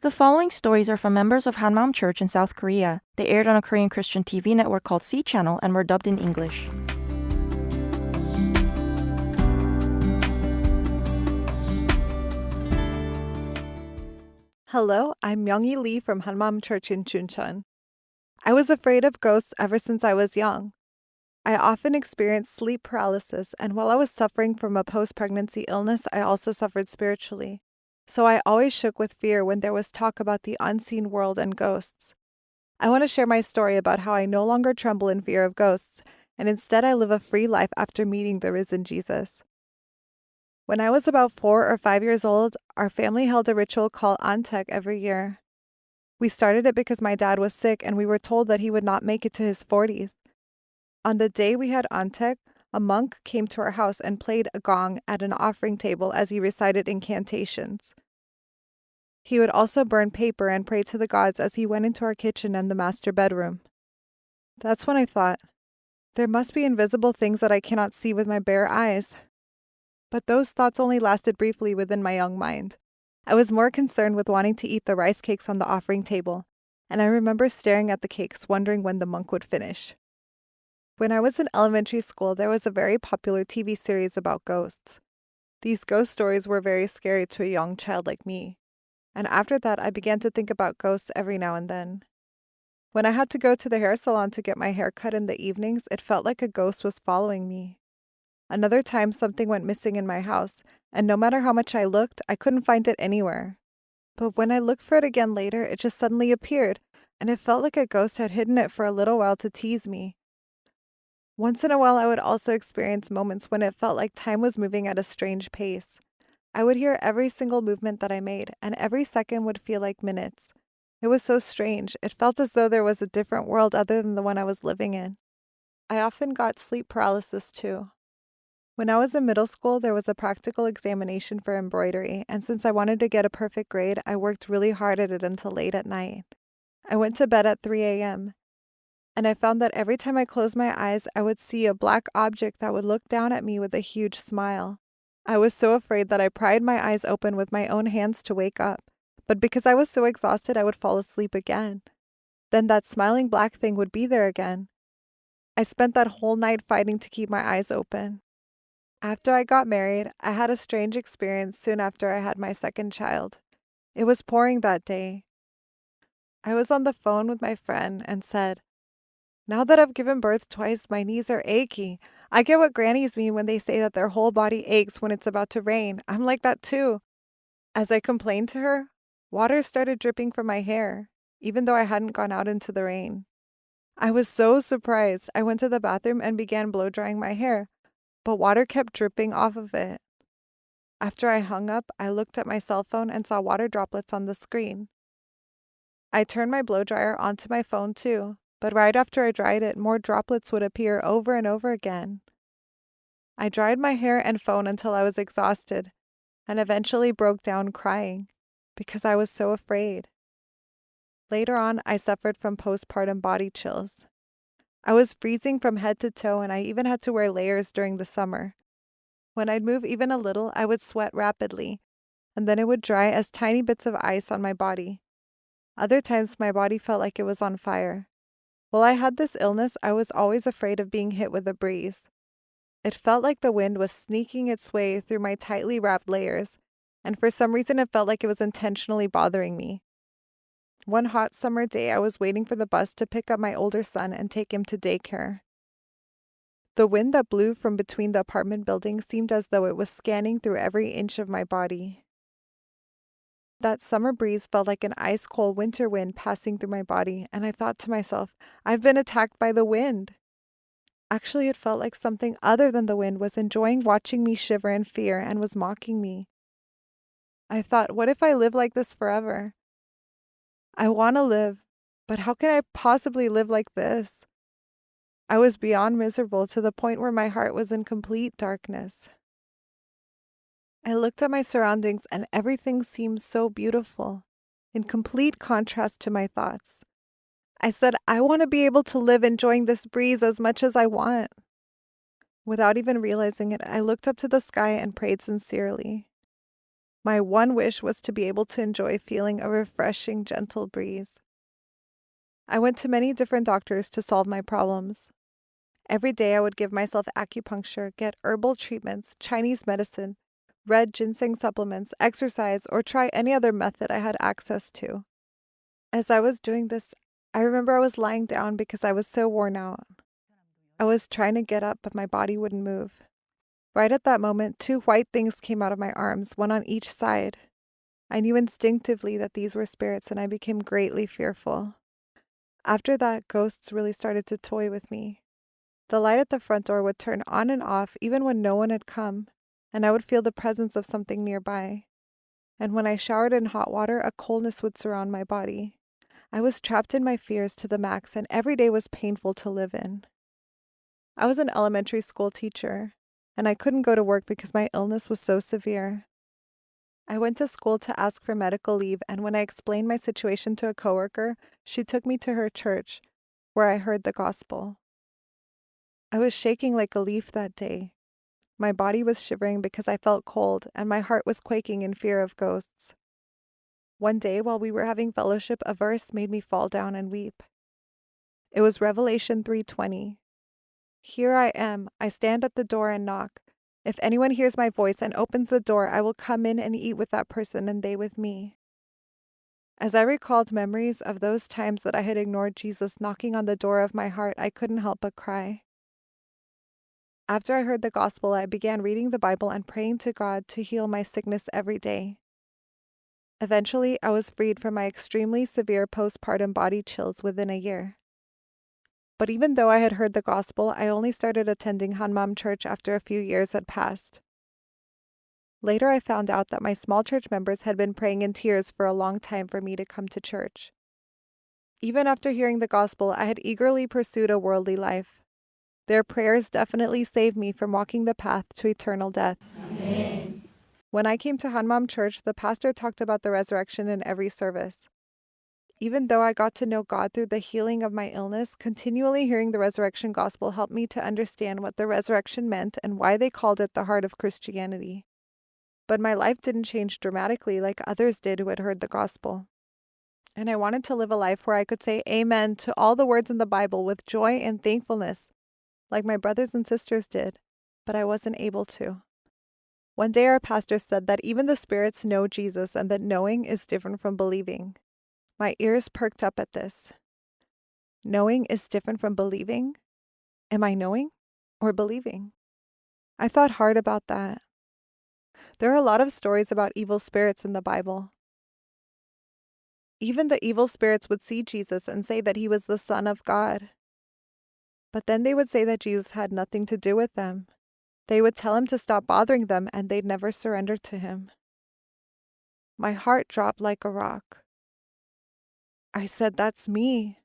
The following stories are from members of Hanmaum Church in South Korea. They aired on a Korean Christian TV network called C Channel and were dubbed in English. Hello, I'm Myung-Hee Lee from Hanmaum Church in Chuncheon. I was afraid of ghosts ever since I was young. I often experienced sleep paralysis, and while I was suffering from a post-pregnancy illness, I also suffered spiritually. So I always shook with fear when there was talk about the unseen world and ghosts. I want to share my story about how I no longer tremble in fear of ghosts, and instead I live a free life after meeting the risen Jesus. When I was about 4 or 5 years old, our family held a ritual called Antek every year. We started it because my dad was sick and we were told that he would not make it to his 40s. On the day we had Antek, a monk came to our house and played a gong at an offering table as he recited incantations. He would also burn paper and pray to the gods as he went into our kitchen and the master bedroom. That's when I thought, there must be invisible things that I cannot see with my bare eyes. But those thoughts only lasted briefly within my young mind. I was more concerned with wanting to eat the rice cakes on the offering table, and I remember staring at the cakes, wondering when the monk would finish. When I was in elementary school, there was a very popular TV series about ghosts. These ghost stories were very scary to a young child like me, and after that I began to think about ghosts every now and then. When I had to go to the hair salon to get my hair cut in the evenings, it felt like a ghost was following me. Another time, something went missing in my house, and no matter how much I looked, I couldn't find it anywhere. But when I looked for it again later, it just suddenly appeared, and it felt like a ghost had hidden it for a little while to tease me. Once in a while, I would also experience moments when it felt like time was moving at a strange pace. I would hear every single movement that I made, and every second would feel like minutes. It was so strange. It felt as though there was a different world other than the one I was living in. I often got sleep paralysis too. When I was in middle school, there was a practical examination for embroidery, and since I wanted to get a perfect grade, I worked really hard at it until late at night. I went to bed at 3 a.m., and I found that every time I closed my eyes, I would see a black object that would look down at me with a huge smile. I was so afraid that I pried my eyes open with my own hands to wake up, but because I was so exhausted, I would fall asleep again. Then that smiling black thing would be there again. I spent that whole night fighting to keep my eyes open. After I got married, I had a strange experience soon after I had my second child. It was pouring that day. I was on the phone with my friend and said, "Now that I've given birth twice, my knees are achy. I get what grannies mean when they say that their whole body aches when it's about to rain. I'm like that too." As I complained to her, water started dripping from my hair, even though I hadn't gone out into the rain. I was so surprised. I went to the bathroom and began blow drying my hair, but water kept dripping off of it. After I hung up, I looked at my cell phone and saw water droplets on the screen. I turned my blow dryer onto my phone too, but right after I dried it, more droplets would appear over and over again. I dried my hair and phone until I was exhausted, and eventually broke down crying, because I was so afraid. Later on, I suffered from postpartum body chills. I was freezing from head to toe, and I even had to wear layers during the summer. When I'd move even a little, I would sweat rapidly, and then it would dry as tiny bits of ice on my body. Other times, my body felt like it was on fire. While I had this illness, I was always afraid of being hit with a breeze. It felt like the wind was sneaking its way through my tightly wrapped layers, and for some reason it felt like it was intentionally bothering me. One hot summer day, I was waiting for the bus to pick up my older son and take him to daycare. The wind that blew from between the apartment buildings seemed as though it was scanning through every inch of my body. That summer breeze felt like an ice-cold winter wind passing through my body, and I thought to myself, I've been attacked by the wind. Actually, it felt like something other than the wind was enjoying watching me shiver in fear and was mocking me. I thought, what if I live like this forever? I want to live, but how can I possibly live like this? I was beyond miserable to the point where my heart was in complete darkness. I looked at my surroundings and everything seemed so beautiful, in complete contrast to my thoughts. I said, I want to be able to live enjoying this breeze as much as I want. Without even realizing it, I looked up to the sky and prayed sincerely. My one wish was to be able to enjoy feeling a refreshing, gentle breeze. I went to many different doctors to solve my problems. Every day I would give myself acupuncture, get herbal treatments, Chinese medicine, red ginseng supplements, exercise, or try any other method I had access to. As I was doing this, I remember I was lying down because I was so worn out. I was trying to get up, but my body wouldn't move. Right at that moment, two white things came out of my arms, one on each side. I knew instinctively that these were spirits, and I became greatly fearful. After that, ghosts really started to toy with me. The light at the front door would turn on and off even when no one had come, and I would feel the presence of something nearby. And when I showered in hot water, a coldness would surround my body. I was trapped in my fears to the max, and every day was painful to live in. I was an elementary school teacher, and I couldn't go to work because my illness was so severe. I went to school to ask for medical leave, and when I explained my situation to a coworker, she took me to her church, where I heard the gospel. I was shaking like a leaf that day. My body was shivering because I felt cold, and my heart was quaking in fear of ghosts. One day, while we were having fellowship, a verse made me fall down and weep. It was Revelation 3:20. Here I am, I stand at the door and knock. If anyone hears my voice and opens the door, I will come in and eat with that person and they with me. As I recalled memories of those times that I had ignored Jesus knocking on the door of my heart, I couldn't help but cry. After I heard the gospel, I began reading the Bible and praying to God to heal my sickness every day. Eventually, I was freed from my extremely severe postpartum body chills within a year. But even though I had heard the gospel, I only started attending Hanmaum Church after a few years had passed. Later, I found out that my small church members had been praying in tears for a long time for me to come to church. Even after hearing the gospel, I had eagerly pursued a worldly life. Their prayers definitely saved me from walking the path to eternal death. Amen. When I came to Hanmaum Church, the pastor talked about the resurrection in every service. Even though I got to know God through the healing of my illness, continually hearing the resurrection gospel helped me to understand what the resurrection meant and why they called it the heart of Christianity. But my life didn't change dramatically like others did who had heard the gospel. And I wanted to live a life where I could say amen to all the words in the Bible with joy and thankfulness, like my brothers and sisters did, but I wasn't able to. One day our pastor said that even the spirits know Jesus and that knowing is different from believing. My ears perked up at this. Knowing is different from believing? Am I knowing or believing? I thought hard about that. There are a lot of stories about evil spirits in the Bible. Even the evil spirits would see Jesus and say that he was the Son of God. But then they would say that Jesus had nothing to do with them. They would tell him to stop bothering them, and they'd never surrender to him. My heart dropped like a rock. I said, "That's me."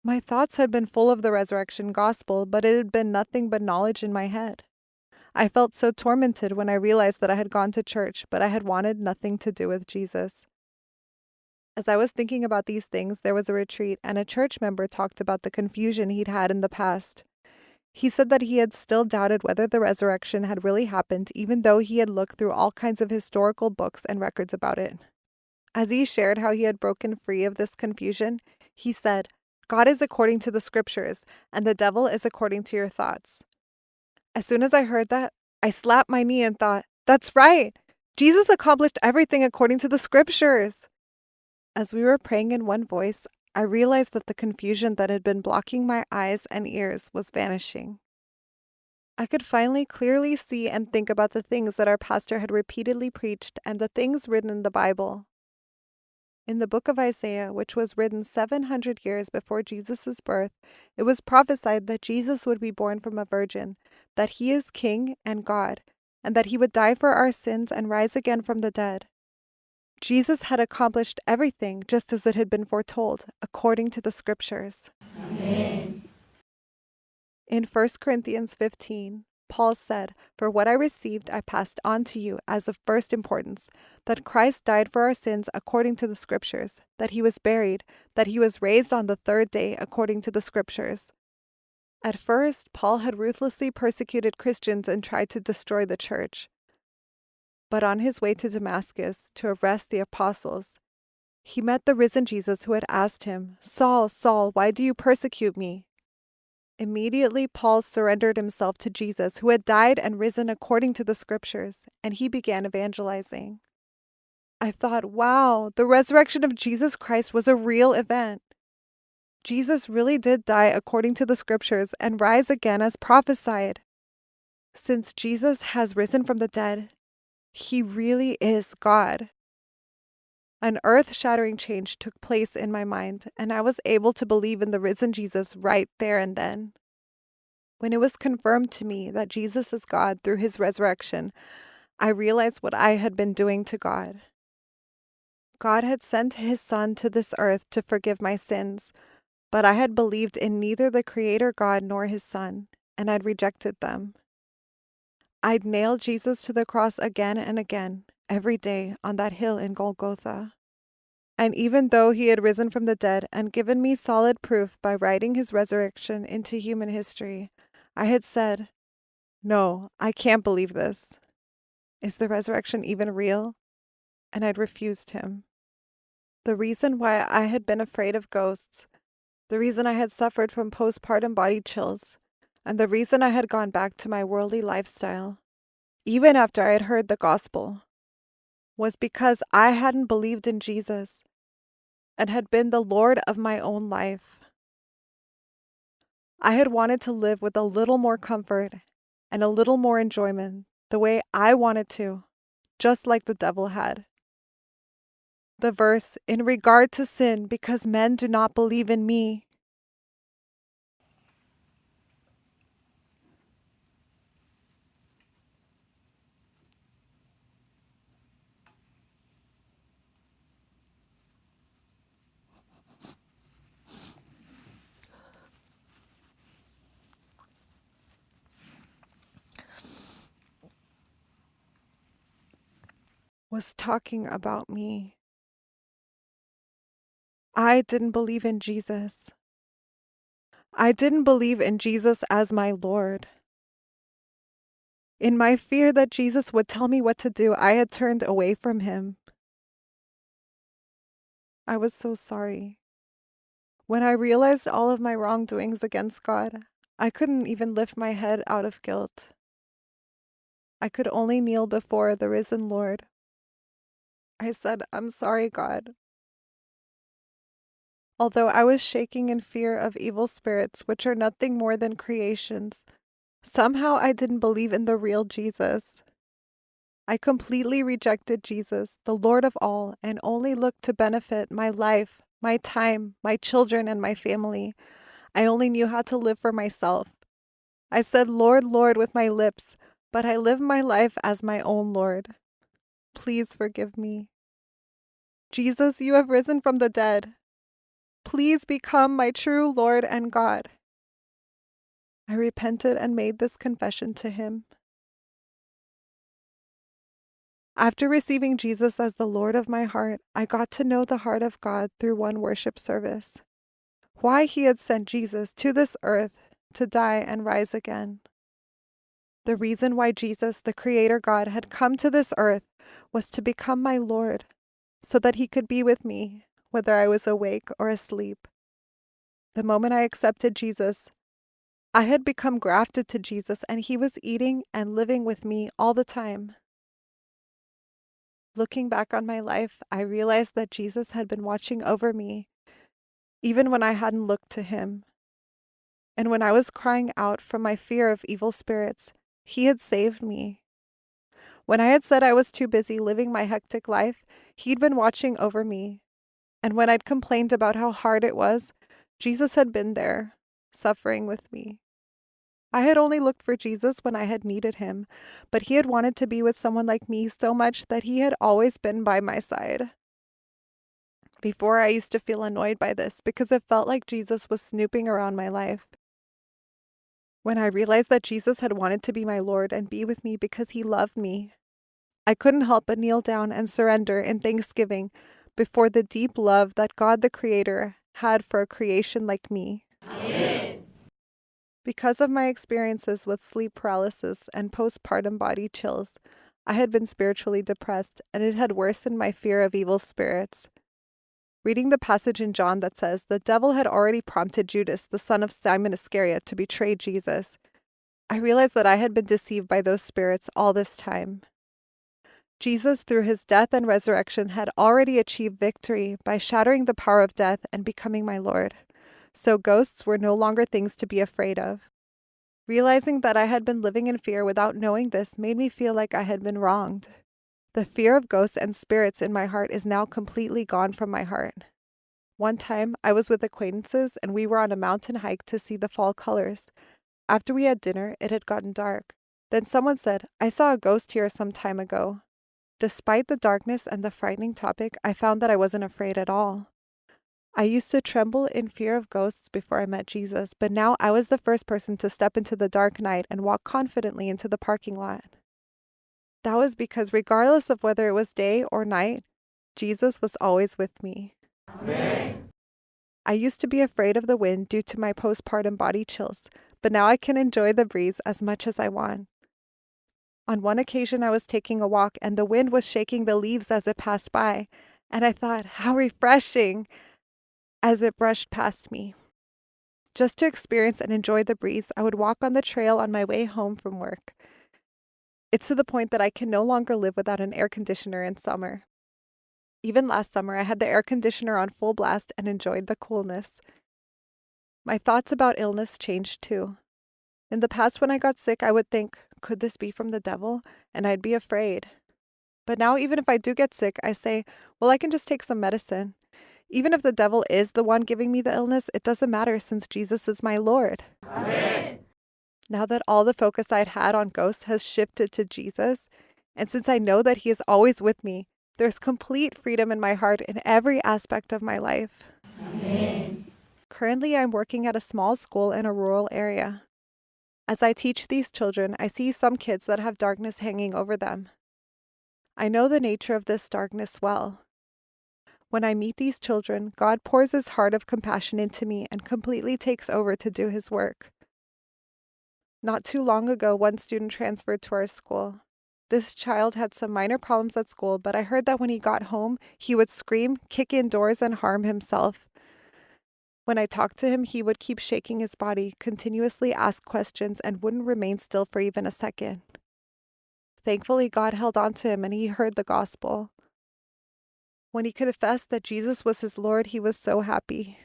My thoughts had been full of the resurrection gospel, but it had been nothing but knowledge in my head. I felt so tormented when I realized that I had gone to church, but I had wanted nothing to do with Jesus. As I was thinking about these things, there was a retreat, and a church member talked about the confusion he'd had in the past. He said that he had still doubted whether the resurrection had really happened, even though he had looked through all kinds of historical books and records about it. As he shared how he had broken free of this confusion, he said, "God is according to the scriptures, and the devil is according to your thoughts." As soon as I heard that, I slapped my knee and thought, "That's right! Jesus accomplished everything according to the scriptures." As we were praying in one voice, I realized that the confusion that had been blocking my eyes and ears was vanishing. I could finally clearly see and think about the things that our pastor had repeatedly preached and the things written in the Bible. In the book of Isaiah, which was written 700 years before Jesus' birth, it was prophesied that Jesus would be born from a virgin, that he is King and God, and that he would die for our sins and rise again from the dead. Jesus had accomplished everything just as it had been foretold, according to the scriptures. Amen. In 1 Corinthians 15, Paul said, "For what I received I passed on to you as of first importance, that Christ died for our sins according to the scriptures, that he was buried, that he was raised on the third day according to the scriptures." At first, Paul had ruthlessly persecuted Christians and tried to destroy the church. But on his way to Damascus to arrest the apostles, he met the risen Jesus who had asked him, "Saul, Saul, why do you persecute me?" Immediately, Paul surrendered himself to Jesus, who had died and risen according to the scriptures, and he began evangelizing. I thought, wow, the resurrection of Jesus Christ was a real event. Jesus really did die according to the scriptures and rise again as prophesied. Since Jesus has risen from the dead, he really is God. An earth-shattering change took place in my mind, and I was able to believe in the risen Jesus right there and then. When it was confirmed to me that Jesus is God through his resurrection, I realized what I had been doing to God. God had sent his Son to this earth to forgive my sins, but I had believed in neither the Creator God nor his Son, and I'd rejected them. I'd nailed Jesus to the cross again and again, every day on that hill in Golgotha. And even though he had risen from the dead and given me solid proof by writing his resurrection into human history, I had said, "No, I can't believe this. Is the resurrection even real?" And I'd refused him. The reason why I had been afraid of ghosts, the reason I had suffered from postpartum body chills, and the reason I had gone back to my worldly lifestyle, even after I had heard the gospel, was because I hadn't believed in Jesus and had been the Lord of my own life. I had wanted to live with a little more comfort and a little more enjoyment the way I wanted to, just like the devil had. The verse, "In regard to sin, because men do not believe in me," was talking about me. I didn't believe in Jesus. I didn't believe in Jesus as my Lord. In my fear that Jesus would tell me what to do, I had turned away from him. I was so sorry. When I realized all of my wrongdoings against God, I couldn't even lift my head out of guilt. I could only kneel before the risen Lord. I said, "I'm sorry, God." Although I was shaking in fear of evil spirits, which are nothing more than creations, somehow I didn't believe in the real Jesus. I completely rejected Jesus, the Lord of all, and only looked to benefit my life, my time, my children, and my family. I only knew how to live for myself. I said, "Lord, Lord," with my lips, but I lived my life as my own Lord. Please forgive me. Jesus, you have risen from the dead. Please become my true Lord and God. I repented and made this confession to him. After receiving Jesus as the Lord of my heart, I got to know the heart of God through one worship service. Why he had sent Jesus to this earth to die and rise again. The reason why Jesus, the Creator God, had come to this earth was to become my Lord, so that he could be with me, whether I was awake or asleep. The moment I accepted Jesus, I had become grafted to Jesus, and he was eating and living with me all the time. Looking back on my life, I realized that Jesus had been watching over me, even when I hadn't looked to him. And when I was crying out from my fear of evil spirits, he had saved me. When I had said I was too busy living my hectic life, he'd been watching over me. And when I'd complained about how hard it was, Jesus had been there, suffering with me. I had only looked for Jesus when I had needed him, but he had wanted to be with someone like me so much that he had always been by my side. Before, I used to feel annoyed by this because it felt like Jesus was snooping around my life. When I realized that Jesus had wanted to be my Lord and be with me because he loved me, I couldn't help but kneel down and surrender in thanksgiving before the deep love that God the Creator had for a creation like me. Amen. Because of my experiences with sleep paralysis and postpartum body chills, I had been spiritually depressed, and it had worsened my fear of evil spirits. Reading the passage in John that says the devil had already prompted Judas, the son of Simon Iscariot, to betray Jesus, I realized that I had been deceived by those spirits all this time. Jesus, through his death and resurrection, had already achieved victory by shattering the power of death and becoming my Lord. So ghosts were no longer things to be afraid of. Realizing that I had been living in fear without knowing this made me feel like I had been wronged. The fear of ghosts and spirits in my heart is now completely gone from my heart. One time, I was with acquaintances and we were on a mountain hike to see the fall colors. After we had dinner, it had gotten dark. Then someone said, "I saw a ghost here some time ago." Despite the darkness and the frightening topic, I found that I wasn't afraid at all. I used to tremble in fear of ghosts before I met Jesus, but now I was the first person to step into the dark night and walk confidently into the parking lot. That was because regardless of whether it was day or night, Jesus was always with me. Amen. I used to be afraid of the wind due to my postpartum body chills, but now I can enjoy the breeze as much as I want. On one occasion, I was taking a walk and the wind was shaking the leaves as it passed by, and I thought, how refreshing, as it brushed past me. Just to experience and enjoy the breeze, I would walk on the trail on my way home from work. It's to the point that I can no longer live without an air conditioner in summer. Even last summer, I had the air conditioner on full blast and enjoyed the coolness. My thoughts about illness changed too. In the past, when I got sick, I would think, could this be from the devil? And I'd be afraid. But now, even if I do get sick, I say, well, I can just take some medicine. Even if the devil is the one giving me the illness, it doesn't matter since Jesus is my Lord. Amen. Now that all the focus I'd had on ghosts has shifted to Jesus, and since I know that he is always with me, there's complete freedom in my heart in every aspect of my life. Amen. Currently, I'm working at a small school in a rural area. As I teach these children, I see some kids that have darkness hanging over them. I know the nature of this darkness well. When I meet these children, God pours his heart of compassion into me and completely takes over to do his work. Not too long ago, one student transferred to our school. This child had some minor problems at school, but I heard that when he got home, he would scream, kick in doors, and harm himself. When I talked to him, he would keep shaking his body, continuously ask questions, and wouldn't remain still for even a second. Thankfully, God held on to him and he heard the gospel. When he confessed that Jesus was his Lord, he was so happy.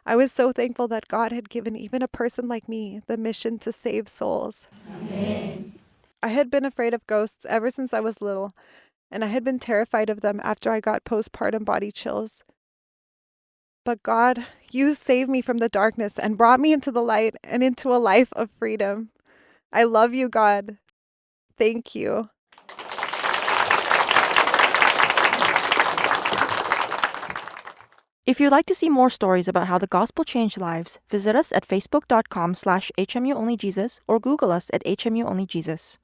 I was so thankful that God had given even a person like me the mission to save souls. Amen. I had been afraid of ghosts ever since I was little, and I had been terrified of them after I got postpartum body chills. But God, you saved me from the darkness and brought me into the light and into a life of freedom. I love you, God. Thank you. If you'd like to see more stories about how the gospel changed lives, visit us at facebook.com/HMUOnlyJesus or Google us at HMU Only Jesus.